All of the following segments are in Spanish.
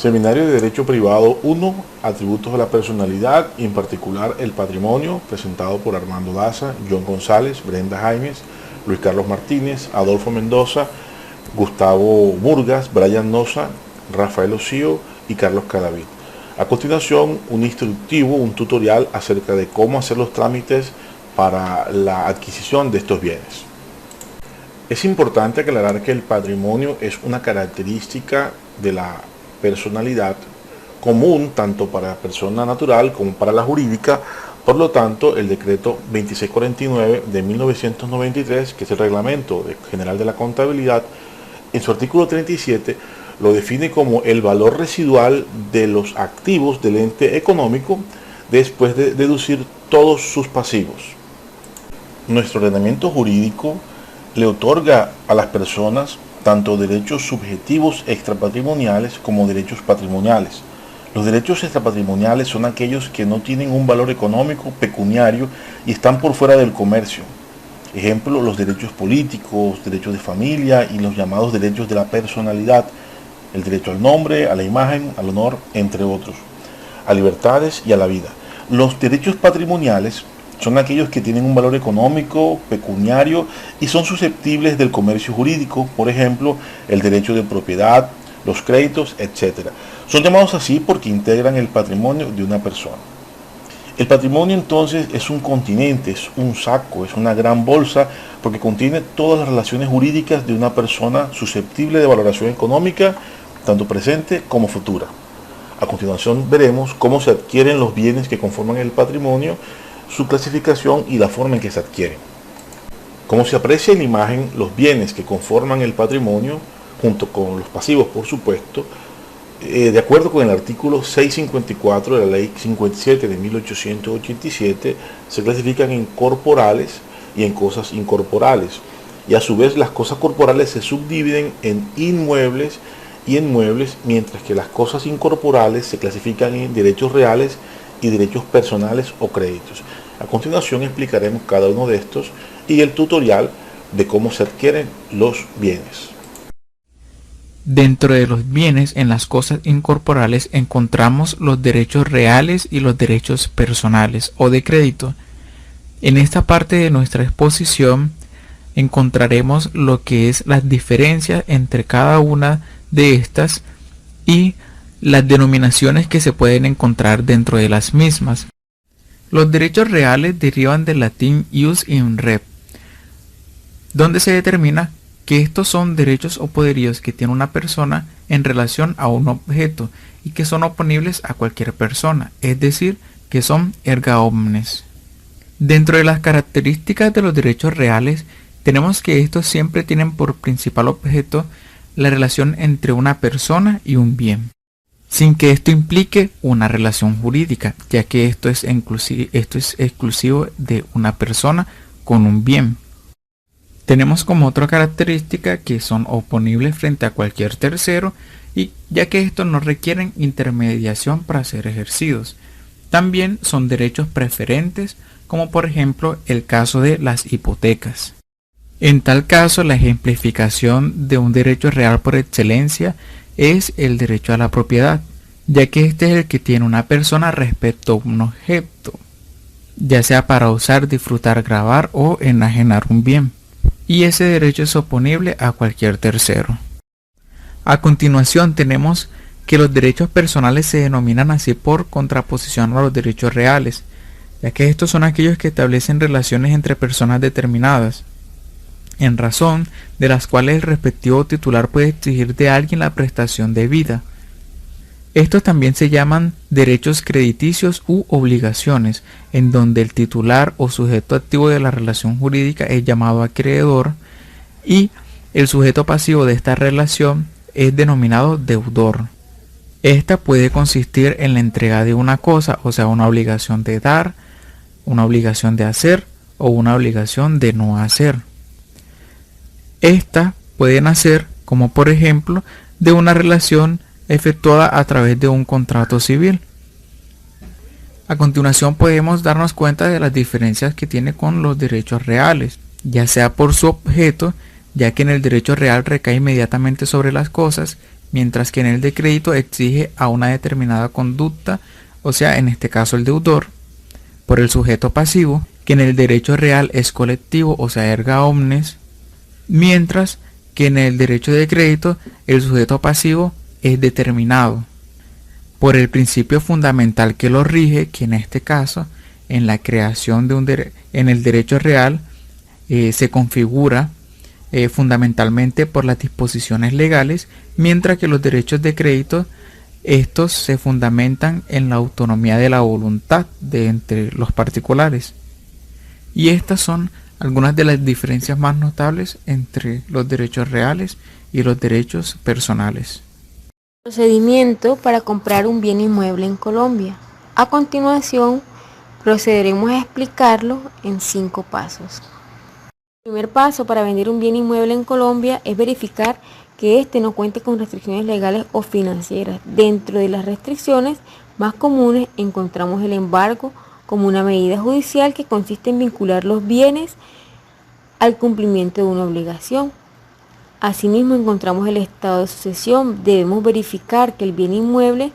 Seminario de Derecho Privado 1, Atributos de la Personalidad y en particular el patrimonio, presentado por Armando Daza, John González, Brenda Jaimes, Luis Carlos Martínez, Adolfo Mendoza, Gustavo Murgas, Brian Noza, Rafael Osío y Carlos Cadavid. A continuación, un instructivo, un tutorial acerca de cómo hacer los trámites para la adquisición de estos bienes. Es importante aclarar que el patrimonio es una característica de la personalidad común tanto para la persona natural como para la jurídica. Por lo tanto, el decreto 2649 de 1993, que es el Reglamento General de la Contabilidad, en su artículo 37 lo define como el valor residual de los activos del ente económico después de deducir todos sus pasivos. Nuestro ordenamiento jurídico le otorga a las personas tanto derechos subjetivos extrapatrimoniales como derechos patrimoniales. Los derechos extrapatrimoniales son aquellos que no tienen un valor económico pecuniario y están por fuera del comercio. Ejemplo, los derechos políticos, derechos de familia y los llamados derechos de la personalidad, el derecho al nombre, a la imagen, al honor, entre otros, a libertades y a la vida. Los derechos patrimoniales son aquellos que tienen un valor económico, pecuniario y son susceptibles del comercio jurídico, por ejemplo, el derecho de propiedad, los créditos, etc. Son llamados así porque integran el patrimonio de una persona. El patrimonio entonces es un continente, es un saco, es una gran bolsa porque contiene todas las relaciones jurídicas de una persona susceptible de valoración económica, tanto presente como futura. A continuación veremos cómo se adquieren los bienes que conforman el patrimonio, su clasificación y la forma en que se adquieren. Como se aprecia en la imagen, los bienes que conforman el patrimonio, junto con los pasivos por supuesto, de acuerdo con el artículo 654 de la Ley 57 de 1887, se clasifican en corporales y en cosas incorporales. Y a su vez las cosas corporales se subdividen en inmuebles y en muebles, mientras que las cosas incorporales se clasifican en derechos reales y derechos personales o créditos. A continuación explicaremos cada uno de estos y el tutorial de cómo se adquieren los bienes. Dentro de los bienes en las cosas incorporales encontramos los derechos reales y los derechos personales o de crédito. En esta parte de nuestra exposición encontraremos lo que es las diferencias entre cada una de estas y las denominaciones que se pueden encontrar dentro de las mismas. Los derechos reales derivan del latín ius in rem, donde se determina que estos son derechos o poderíos que tiene una persona en relación a un objeto y que son oponibles a cualquier persona, es decir, que son erga omnes. Dentro de las características de los derechos reales, tenemos que estos siempre tienen por principal objeto la relación entre una persona y un bien, sin que esto implique una relación jurídica, ya que esto es exclusivo de una persona con un bien. Tenemos como otra característica que son oponibles frente a cualquier tercero, y ya que estos no requieren intermediación para ser ejercidos. También son derechos preferentes, como por ejemplo el caso de las hipotecas. En tal caso, la ejemplificación de un derecho real por excelencia es el derecho a la propiedad, ya que este es el que tiene una persona respecto a un objeto, ya sea para usar, disfrutar, grabar o enajenar un bien, y ese derecho es oponible a cualquier tercero. A continuación tenemos que los derechos personales se denominan así por contraposición a los derechos reales, ya que estos son aquellos que establecen relaciones entre personas determinadas, en razón de las cuales el respectivo titular puede exigir de alguien la prestación debida. Estos también se llaman derechos crediticios u obligaciones, en donde el titular o sujeto activo de la relación jurídica es llamado acreedor y el sujeto pasivo de esta relación es denominado deudor. Esta puede consistir en la entrega de una cosa, o sea, una obligación de dar, una obligación de hacer o una obligación de no hacer. Estas pueden nacer, como por ejemplo, de una relación efectuada a través de un contrato civil. A continuación podemos darnos cuenta de las diferencias que tiene con los derechos reales, ya sea por su objeto, ya que en el derecho real recae inmediatamente sobre las cosas, mientras que en el de crédito exige a una determinada conducta, o sea, en este caso el deudor, por el sujeto pasivo, que en el derecho real es colectivo, o sea, erga omnes, mientras que en el derecho de crédito el sujeto pasivo es determinado por el principio fundamental que lo rige, que en este caso, en la creación de en el derecho real, se configura fundamentalmente por las disposiciones legales, mientras que los derechos de crédito, estos se fundamentan en la autonomía de la voluntad de entre los particulares. Y estas son algunas de las diferencias más notables entre los derechos reales y los derechos personales. Procedimiento para comprar un bien inmueble en Colombia. A continuación, procederemos a explicarlo en 5 pasos. El primer paso para vender un bien inmueble en Colombia es verificar que éste no cuente con restricciones legales o financieras. Dentro de las restricciones más comunes encontramos el embargo como una medida judicial que consiste en vincular los bienes al cumplimiento de una obligación. Asimismo encontramos el estado de sucesión. Debemos verificar que el bien inmueble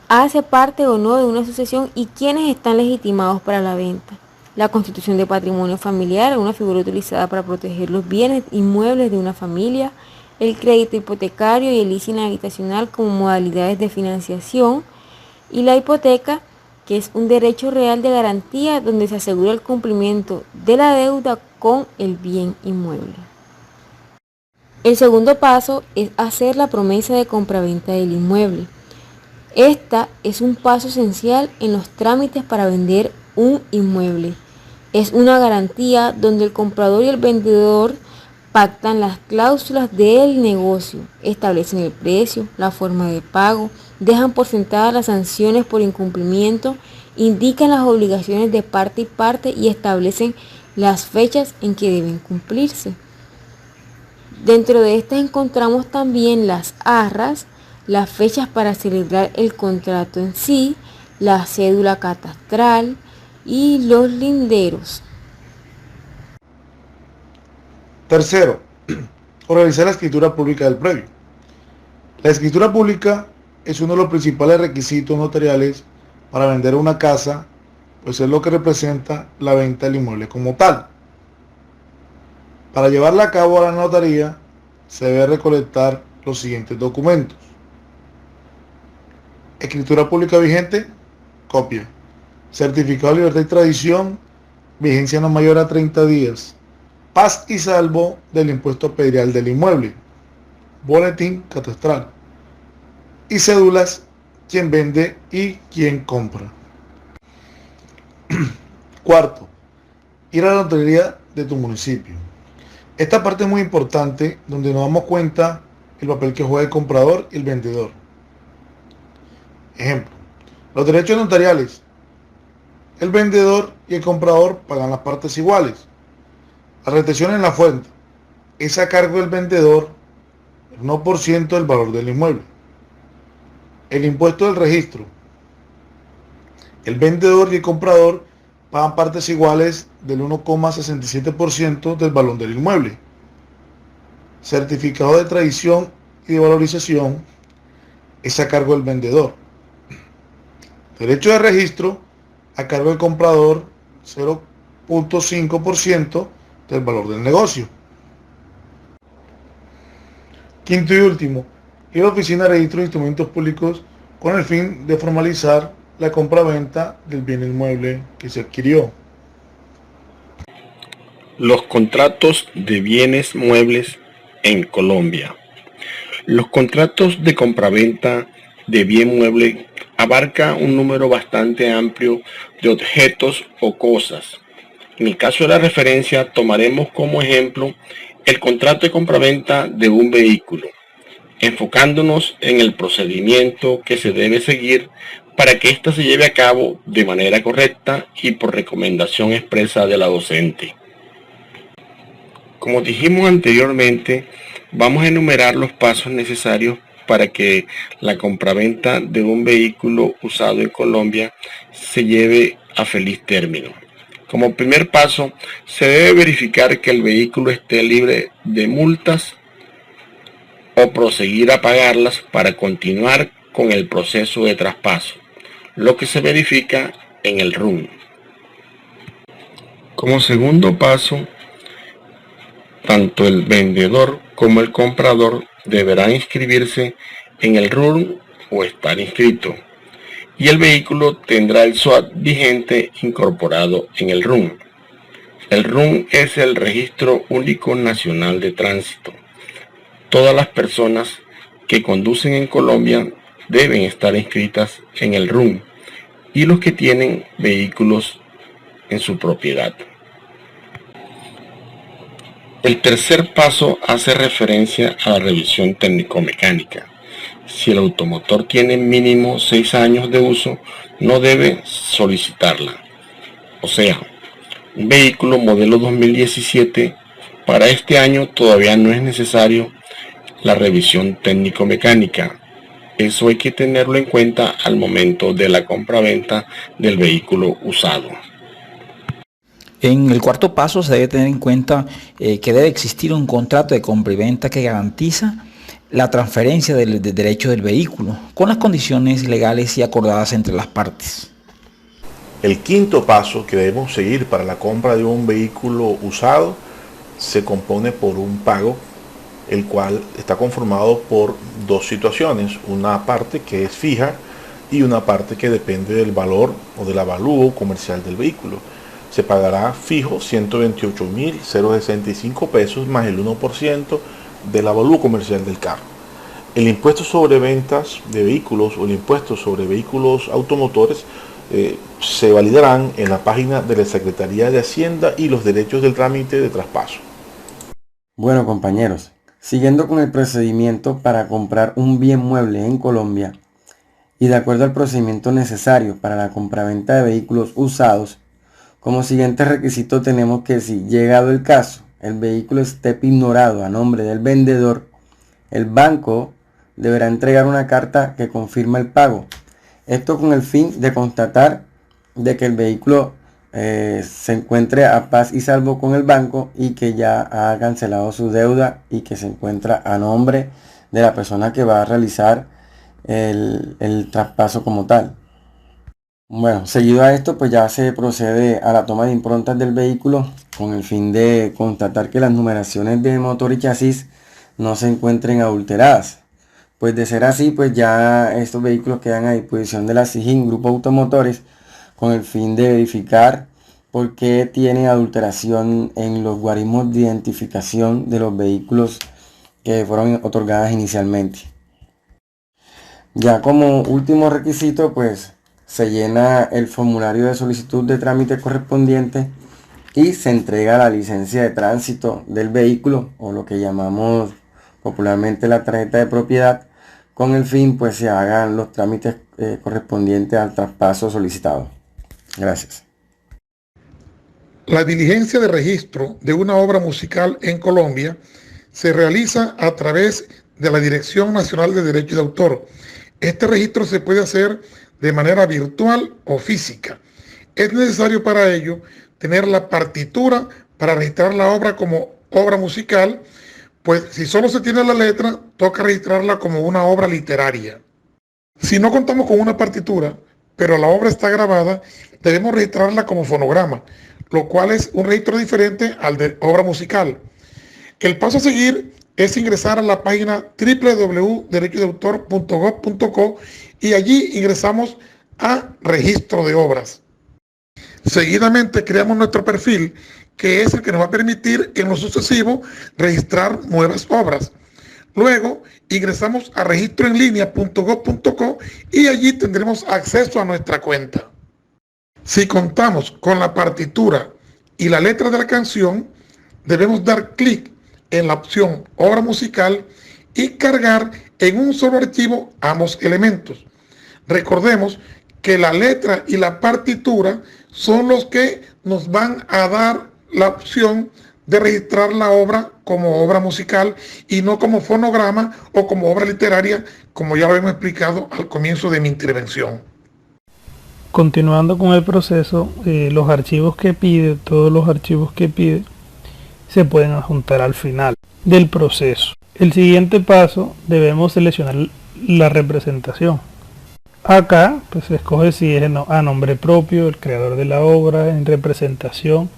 hace parte o no de una sucesión y quiénes están legitimados para la venta. La constitución de patrimonio familiar, una figura utilizada para proteger los bienes inmuebles de una familia, el crédito hipotecario y el leasing habitacional como modalidades de financiación, y la hipoteca, que es un derecho real de garantía donde se asegura el cumplimiento de la deuda con el bien inmueble. El segundo paso es hacer la promesa de compraventa del inmueble. Esta es un paso esencial en los trámites para vender un inmueble. Es una garantía donde el comprador y el vendedor pactan las cláusulas del negocio, establecen el precio, la forma de pago, dejan por sentadas las sanciones por incumplimiento, indican las obligaciones de parte y parte y establecen las fechas en que deben cumplirse. Dentro de estas encontramos también las arras, las fechas para celebrar el contrato en sí, la cédula catastral y los linderos. Tercero, organizar la escritura pública del predio. La escritura pública es uno de los principales requisitos notariales para vender una casa, pues es lo que representa la venta del inmueble como tal. Para llevarla a cabo a la notaría, se debe recolectar los siguientes documentos. Escritura pública vigente, copia. Certificado de libertad y tradición, vigencia no mayor a 30 días. Paz y salvo del impuesto predial del inmueble. Boletín catastral. Y cédulas, quien vende y quien compra. Cuarto, ir a la notaría de tu municipio. Esta parte es muy importante, donde nos damos cuenta el papel que juega el comprador y el vendedor. Ejemplo, los derechos notariales. El vendedor y el comprador pagan las partes iguales. La retención en la fuente es a cargo del vendedor el 1% del valor del inmueble. El impuesto del registro. El vendedor y el comprador pagan partes iguales del 1,67% del valor del inmueble. Certificado de tradición y de valorización es a cargo del vendedor. Derecho de registro a cargo del comprador, 0,5% del valor del negocio. Quinto y último, ir a la oficina de registro de instrumentos públicos con el fin de formalizar la compra-venta del bien inmueble que se adquirió. Los contratos de bienes muebles en Colombia. Los contratos de compraventa de bien mueble abarca un número bastante amplio de objetos o cosas. En el caso de la referencia, tomaremos como ejemplo el contrato de compraventa de un vehículo, enfocándonos en el procedimiento que se debe seguir para que ésta se lleve a cabo de manera correcta y por recomendación expresa de la docente. Como dijimos anteriormente, vamos a enumerar los pasos necesarios para que la compraventa de un vehículo usado en Colombia se lleve a feliz término. Como primer paso, se debe verificar que el vehículo esté libre de multas o proseguir a pagarlas para continuar con el proceso de traspaso, lo que se verifica en el RUN. Como segundo paso, tanto el vendedor como el comprador deberán inscribirse en el RUN o estar inscrito, y el vehículo tendrá el SOAT vigente incorporado en el RUN. El RUN es el Registro Único Nacional de Tránsito. Todas las personas que conducen en Colombia deben estar inscritas en el RUN, y los que tienen vehículos en su propiedad. El tercer paso hace referencia a la revisión técnico-mecánica. Si el automotor tiene mínimo 6 años de uso, no debe solicitarla. O sea, un vehículo modelo 2017, para este año todavía no es necesario la revisión técnico-mecánica. Eso hay que tenerlo en cuenta al momento de la compra-venta del vehículo usado. En el cuarto paso se debe tener en cuenta que debe existir un contrato de compra y venta que garantiza la transferencia del derecho del vehículo con las condiciones legales y acordadas entre las partes. El quinto paso que debemos seguir para la compra de un vehículo usado se compone por un pago, el cual está conformado por dos situaciones, una parte que es fija y una parte que depende del valor o del avalúo comercial del vehículo. Se pagará fijo 128.065 pesos más el 1% del avalúo comercial del carro. El impuesto sobre ventas de vehículos o el impuesto sobre vehículos automotores se validarán en la página de la Secretaría de Hacienda y los derechos del trámite de traspaso. Bueno, compañeros, siguiendo con el procedimiento para comprar un bien mueble en Colombia y de acuerdo al procedimiento necesario para la compraventa de vehículos usados, como siguiente requisito tenemos que si llegado el caso, el vehículo esté ignorado a nombre del vendedor, el banco deberá entregar una carta que confirma el pago. Esto con el fin de constatar de que el vehículo se encuentre a paz y salvo con el banco y que ya ha cancelado su deuda y que se encuentra a nombre de la persona que va a realizar el traspaso como tal. Bueno, seguido a esto pues ya se procede a la toma de improntas del vehículo con el fin de constatar que las numeraciones de motor y chasis no se encuentren adulteradas. Pues de ser así, pues ya estos vehículos quedan a disposición de la SIJIN Grupo Automotores con el fin de verificar por qué tiene adulteración en los guarismos de identificación de los vehículos que fueron otorgadas inicialmente. Ya como último requisito, pues se llena el formulario de solicitud de trámite correspondiente y se entrega la licencia de tránsito del vehículo o lo que llamamos popularmente la tarjeta de propiedad, con el fin pues se hagan los trámites correspondientes al traspaso solicitado. Gracias. La diligencia de registro de una obra musical en Colombia se realiza a través de la Dirección Nacional de Derechos de Autor. Este registro se puede hacer de manera virtual o física. Es necesario para ello tener la partitura para registrar la obra como obra musical, pues si solo se tiene la letra, toca registrarla como una obra literaria. Si no contamos con una partitura, pero la obra está grabada, debemos registrarla como fonograma, lo cual es un registro diferente al de obra musical. El paso a seguir es ingresar a la página www.derechosdeautor.gov.co y allí ingresamos a registro de obras. Seguidamente creamos nuestro perfil, que es el que nos va a permitir en lo sucesivo registrar nuevas obras. Luego ingresamos a registroenlinea.gov.co y allí tendremos acceso a nuestra cuenta. Si contamos con la partitura y la letra de la canción, debemos dar clic en la opción obra musical y cargar en un solo archivo ambos elementos. Recordemos que la letra y la partitura son los que nos van a dar la opción de registrar la obra como obra musical y no como fonograma o como obra literaria, como ya lo hemos explicado al comienzo de mi intervención. Continuando con el proceso, los archivos que pide, todos los archivos que pide, se pueden adjuntar al final del proceso. El siguiente paso, debemos seleccionar la representación. Acá pues se escoge si es a nombre propio, el creador de la obra, en representación,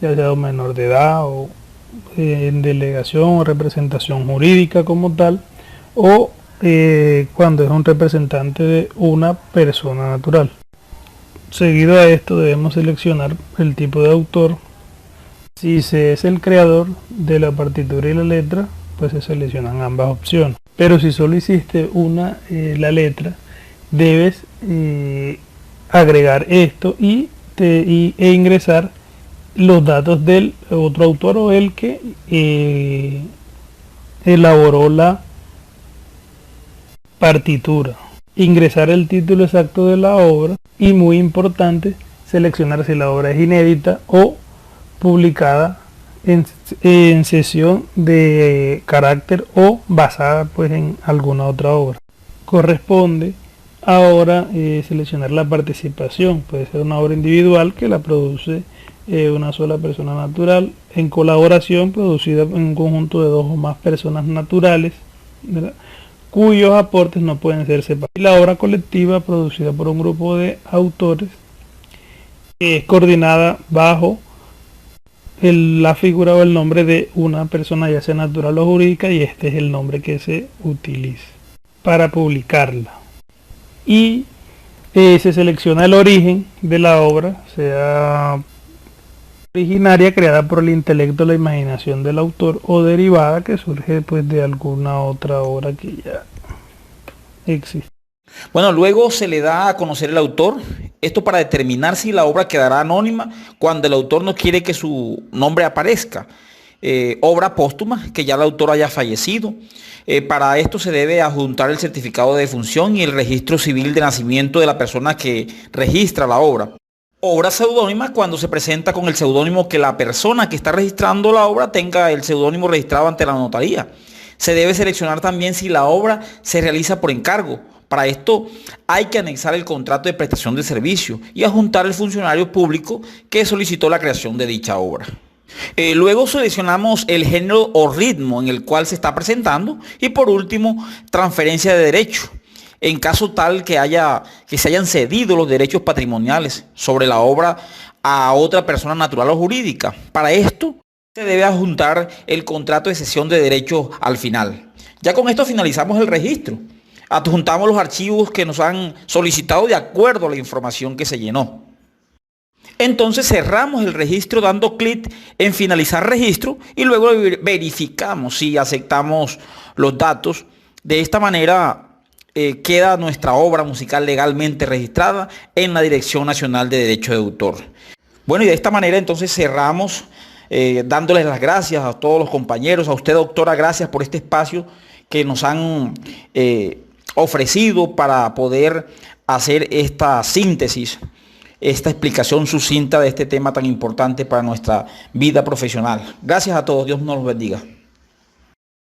ya sea un menor de edad o en delegación o representación jurídica como tal, o cuando es un representante de una persona natural. Seguido a esto debemos seleccionar el tipo de autor. Si se es el creador de la partitura y la letra, pues se seleccionan ambas opciones. Pero si solo hiciste la letra, debes agregar esto e ingresar los datos del otro autor o el que elaboró la partitura. Ingresar el título exacto de la obra y, muy importante, seleccionar si la obra es inédita o publicada en sesión de carácter o basada pues en alguna otra obra. Corresponde ahora seleccionar la participación. Puede ser una obra individual que la produce una sola persona natural, en colaboración producida en un conjunto de dos o más personas naturales, ¿verdad?, cuyos aportes no pueden ser separados. Y la obra colectiva producida por un grupo de autores que es coordinada bajo la figura o el nombre de una persona, ya sea natural o jurídica, y este es el nombre que se utiliza para publicarla. Y se selecciona el origen de la obra, sea originaria, creada por el intelecto o la imaginación del autor, o derivada, que surge pues de alguna otra obra que ya existe. Bueno, luego se le da a conocer el autor, esto para determinar si la obra quedará anónima cuando el autor no quiere que su nombre aparezca. Obra póstuma, que ya el autor haya fallecido. Para esto se debe adjuntar el certificado de defunción y el registro civil de nacimiento de la persona que registra la obra. Obra seudónima, cuando se presenta con el seudónimo que la persona que está registrando la obra tenga el seudónimo registrado ante la notaría. Se debe seleccionar también si la obra se realiza por encargo. Para esto hay que anexar el contrato de prestación de servicio y adjuntar el funcionario público que solicitó la creación de dicha obra. Luego seleccionamos el género o ritmo en el cual se está presentando y, por último, transferencia de derecho. En caso tal que se hayan cedido los derechos patrimoniales sobre la obra a otra persona natural o jurídica. Para esto se debe adjuntar el contrato de cesión de derechos al final. Ya con esto finalizamos el registro. Adjuntamos los archivos que nos han solicitado de acuerdo a la información que se llenó. Entonces cerramos el registro dando clic en finalizar registro y luego verificamos si aceptamos los datos. De esta manera queda nuestra obra musical legalmente registrada en la Dirección Nacional de Derecho de Autor. Bueno, y de esta manera entonces cerramos dándoles las gracias a todos los compañeros, a usted, doctora, gracias por este espacio que nos han ofrecido para poder hacer esta síntesis, esta explicación sucinta de este tema tan importante para nuestra vida profesional. Gracias a todos, Dios nos los bendiga.